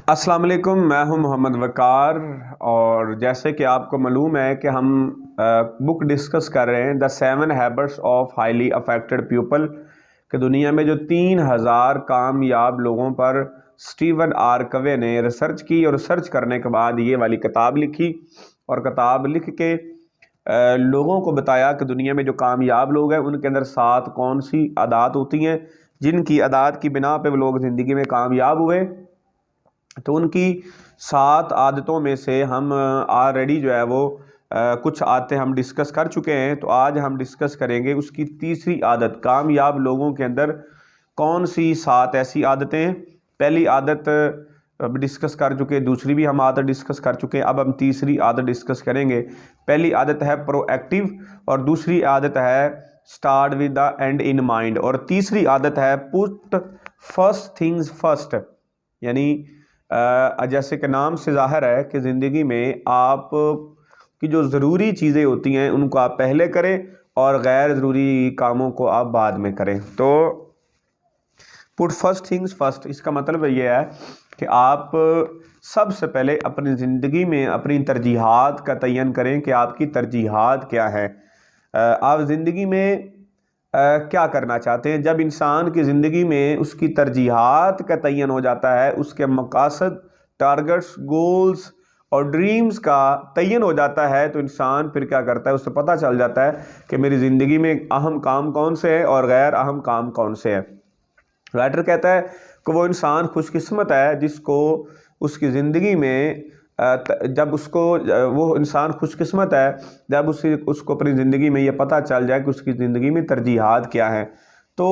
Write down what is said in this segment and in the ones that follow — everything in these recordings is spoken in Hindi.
अस्सलाम वालेकुम, मैं हूं मोहम्मद वकार। और जैसे कि आपको मालूम है कि हम बुक डिस्कस कर रहे हैं the 7 habits of highly affected people कि दुनिया में जो 3000 कामयाब लोगों पर स्टीवन आर कवे ने रिसर्च की और रिसर्च करने के बाद ये वाली किताब लिखी। और किताब लिख के लोगों को बताया कि दुनिया में जो कामयाब लोग हैं उनके अंदर 7 कौन सी आदात होती हैं जिनकी आदात की बिना पे वो लोग ज़िंदगी में कामयाब हुए। तो उनकी 7 आदतों में से हम ऑलरेडी जो है वो कुछ आदतें हम डिस्कस कर चुके हैं। तो आज हम डिस्कस करेंगे उसकी तीसरी आदत, कामयाब लोगों के अंदर कौन सी 7 ऐसी आदतें हैं। पहली आदत अब डिस्कस कर चुके, दूसरी भी हम आदत डिस्कस कर चुके हैं, अब हम तीसरी आदत डिस्कस करेंगे। पहली आदत है प्रोएक्टिव और दूसरी आदत है start with the and in mind और तीसरी आदत है पुट फर्स्ट थिंग्स फर्स्ट। यानी जैसे कि नाम से ज़ाहिर है कि ज़िंदगी में आप की जो ज़रूरी चीज़ें होती हैं उनको आप पहले करें और गैर ज़रूरी कामों को आप बाद में करें। तो पुट फर्स्ट थिंग्स फर्स्ट इसका मतलब ये है कि आप सबसे पहले अपनी ज़िंदगी में अपनी तरजीहात का तयन करें कि आपकी तरजीहात क्या है। आप ज़िंदगी में क्या करना चाहते हैं। जब इंसान की ज़िंदगी में उसकी तरजीहात का तयन हो जाता है, उसके मकासद, टारगेट्स, गोल्स और ड्रीम्स का तयन हो जाता है, तो इंसान फिर क्या करता है, उससे पता चल जाता है कि मेरी ज़िंदगी में अहम काम कौन से हैं और गैर अहम काम कौन से हैं। राइटर कहता है कि वो इंसान खुशकिस्मत है जिसको उसकी ज़िंदगी में जब उसको वो इंसान खुशकिस्मत है जब उसको अपनी ज़िंदगी में ये पता चल जाए कि उसकी ज़िंदगी में तरजीहात क्या है। तो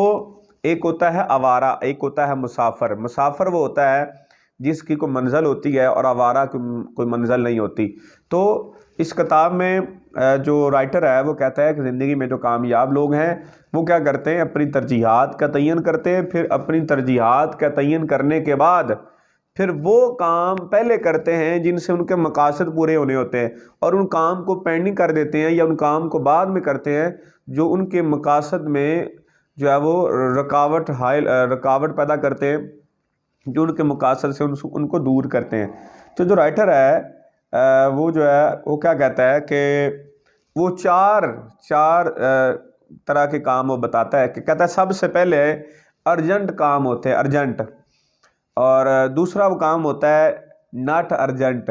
एक होता है आवारा, एक होता है मुसाफिर। मुसाफिर वो होता है जिसकी कोई मंजिल होती है और आवारा की कोई मंजिल नहीं होती। तो इस किताब में जो राइटर है वो कहता है कि ज़िंदगी में जो कामयाब लोग हैं वो क्या करते हैं, अपनी तरजीहात का तयन करते हैं, फिर अपनी तरजीहात का तयन करने के बाद फिर वो काम पहले करते हैं जिनसे उनके मकासद पूरे होने होते हैं और उन काम को पेंडिंग कर देते हैं या उन काम को बाद में करते हैं जो उनके मकासद में जो है वो रुकावट पैदा करते हैं, जो उनके मकासद से उनको दूर करते हैं। तो जो राइटर है वो जो है वो क्या कहता है कि वो चार चार तरह के काम वो बताता है कि कहता है सबसे पहले अर्जेंट काम होते हैं, अर्जेंट, और दूसरा वो काम होता है नॉट अर्जेंट,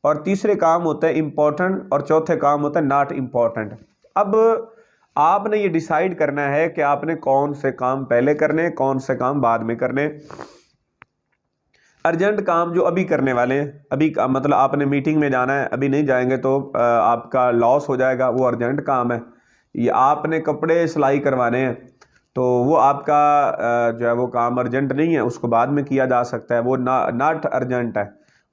और तीसरे काम होते हैं इम्पोर्टेंट, और चौथे काम होता है नॉट इम्पोर्टेंट। अब आपने ये डिसाइड करना है कि आपने कौन से काम पहले करने, कौन से काम बाद में करने। अर्जेंट काम जो अभी करने वाले हैं, अभी मतलब आपने मीटिंग में जाना है, अभी नहीं जाएंगे तो आपका लॉस हो जाएगा, वो अर्जेंट काम है। ये आपने कपड़े सिलाई करवाने हैं तो वो आपका जो है वो काम अर्जेंट नहीं है, उसको बाद में किया जा सकता है, वो नॉट अर्जेंट है,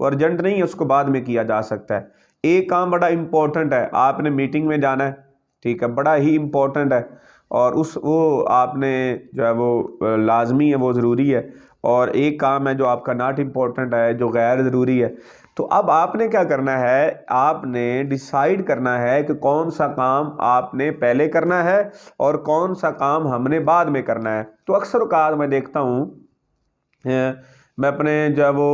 वो अर्जेंट नहीं है, उसको बाद में किया जा सकता है। एक काम बड़ा इम्पोर्टेंट है, आपने मीटिंग में जाना है, ठीक है, बड़ा ही इम्पोर्टेंट है और वो आपने जो है वो लाजमी है, वो ज़रूरी है। और एक काम है जो आपका नॉट इम्पोर्टेंट है, जो गैर ज़रूरी है। तो अब आपने क्या करना है, आपने डिसाइड करना है कि कौन सा काम आपने पहले करना है और कौन सा काम हमने बाद में करना है। तो अक्सर औक़ात मैं देखता हूँ, मैं अपने जो है वो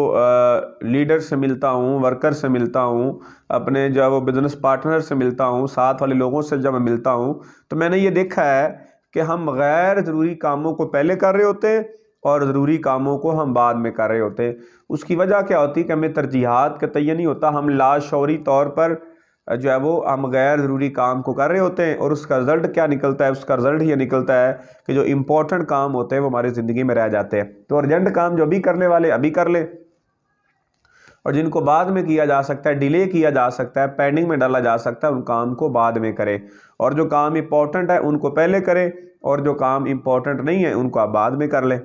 लीडर से मिलता हूँ, वर्कर से मिलता हूँ, अपने जो है वो बिज़नेस पार्टनर से मिलता हूँ, साथ वाले लोगों से जब मैं मिलता हूँ तो मैंने ये देखा है कि हम गैर ज़रूरी कामों को पहले कर रहे होते हैं और ज़रूरी कामों को हम बाद में कर रहे होते हैं। उसकी वजह क्या होती है कि हमें तरजीहात का तयन नहीं होता, हम लाशऊरी तौर पर जो है वो हम गैर ज़रूरी काम को कर रहे होते हैं और उसका रिज़ल्ट क्या निकलता है, उसका रिज़ल्ट ये निकलता है कि जो इम्पोर्टेंट काम होते हैं वो हमारी ज़िंदगी में रह जाते हैं। तो अर्जेंट काम जो अभी करने वाले अभी कर ले और जिनको बाद में किया जा सकता है, डिले किया जा सकता है, पेंडिंग में डाला जा सकता है, उन काम को बाद में करें और जो काम इम्पोर्टेंट है उनको पहले करें और जो काम इम्पोर्टेंट नहीं है उनको आप बाद में कर लें।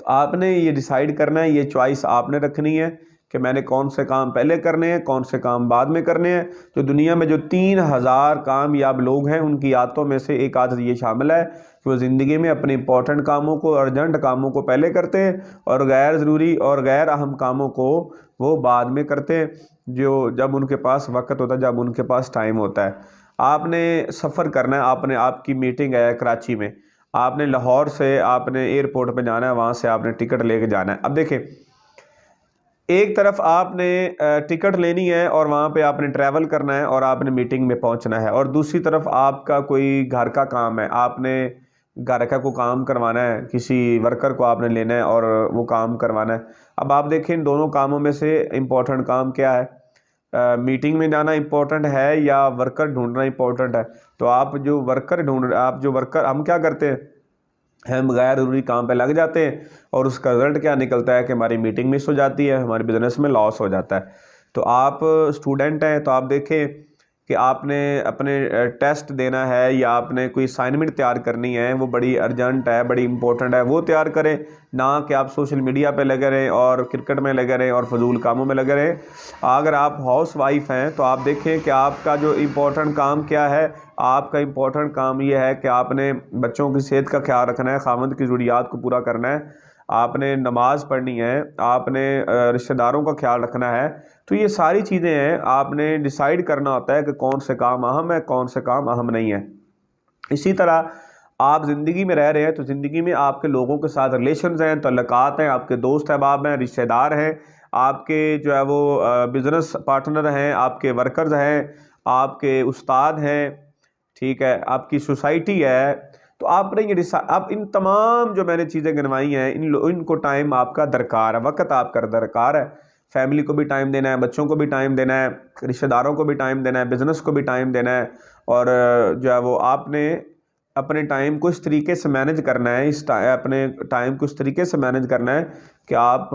तो आपने ये डिसाइड करना है, ये चॉइस आपने रखनी है कि मैंने कौन से काम पहले करने हैं, कौन से काम बाद में करने हैं। तो दुनिया में जो 3000 कामयाब लोग हैं उनकी आदतों में से एक आदत ये शामिल है कि वो ज़िंदगी में अपने इंपॉर्टेंट कामों को, अर्जेंट कामों को पहले करते हैं और गैर ज़रूरी और गैर अहम कामों को वो बाद में करते हैं, जो जब उनके पास वक्त होता है, जब उनके पास टाइम होता है। आपने सफ़र करना है, आपने आपकी मीटिंग है कराची में, आपने लाहौर से आपने एयरपोर्ट पे जाना है, वहाँ से आपने टिकट लेके जाना है। अब देखें एक तरफ आपने टिकट लेनी है और वहाँ पे आपने ट्रैवल करना है और आपने मीटिंग में पहुँचना है, और दूसरी तरफ आपका कोई घर का काम है, आपने घर का को काम करवाना है, किसी वर्कर को आपने लेना है और वो काम करवाना है। अब आप देखें इन दोनों कामों में से इम्पोर्टेंट काम क्या है? मीटिंग में जाना इम्पोर्टेंट है या वर्कर ढूंढना इम्पोर्टेंट है? तो आप जो वर्कर हम क्या करते हैं, हम गैर ज़रूरी काम पे लग जाते हैं और उसका रिज़ल्ट क्या निकलता है कि हमारी मीटिंग मिस हो जाती है, हमारे बिज़नेस में लॉस हो जाता है। तो आप स्टूडेंट हैं तो आप देखें कि आपने अपने टेस्ट देना है या आपने कोई असाइनमेंट तैयार करनी है, वो बड़ी अर्जेंट है, बड़ी इंपॉर्टेंट है, वो तैयार करें, ना कि आप सोशल मीडिया पे लगे रहें और क्रिकेट में लगे रहें और फजूल कामों में लगे रहें। अगर आप हाउस वाइफ हैं तो आप देखें कि आपका जो इम्पोर्टेंट काम क्या है। आपका इम्पोर्टेंट काम ये है कि आपने बच्चों की सेहत का ख्याल रखना है, खामद की ज़रूरियात को पूरा करना है, आपने नमाज़ पढ़नी है, आपने रिश्तेदारों का ख्याल रखना है। तो ये सारी चीज़ें हैं, आपने डिसाइड करना होता है कि कौन से काम अहम है, कौन से काम अहम नहीं है। इसी तरह आप ज़िंदगी में रह रहे हैं तो ज़िंदगी में आपके लोगों के साथ रिलेशंस हैं, तल्लुकात हैं, आपके दोस्त अहबाब हैं, रिश्तेदार हैं, आपके जो है वो बिज़नेस पार्टनर हैं, आपके वर्कर्स हैं, आपके उस्ताद हैं, ठीक है, आपकी सोसाइटी है। तो आपने ये अब इन तमाम जो मैंने चीज़ें गिनवाई हैं, इनको टाइम आपका दरकार है, वक्त आपका दरकार है। फैमिली को भी टाइम देना है, बच्चों को भी टाइम देना है, रिश्तेदारों को भी टाइम देना है, बिज़नेस को भी टाइम देना है, और जो है वो आपने अपने टाइम को इस तरीके से मैनेज करना है, अपने टाइम को इस तरीके से मैनेज करना है कि आप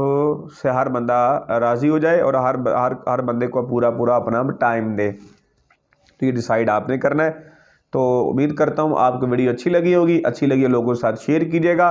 से हर बंदा राज़ी हो जाए और हर बंदे को पूरा पूरा अपना टाइम दे। तो ये डिसाइड आपने करना है। तो उम्मीद करता हूँ आपको वीडियो अच्छी लगी होगी, अच्छी लगी लोगों के साथ शेयर कीजिएगा।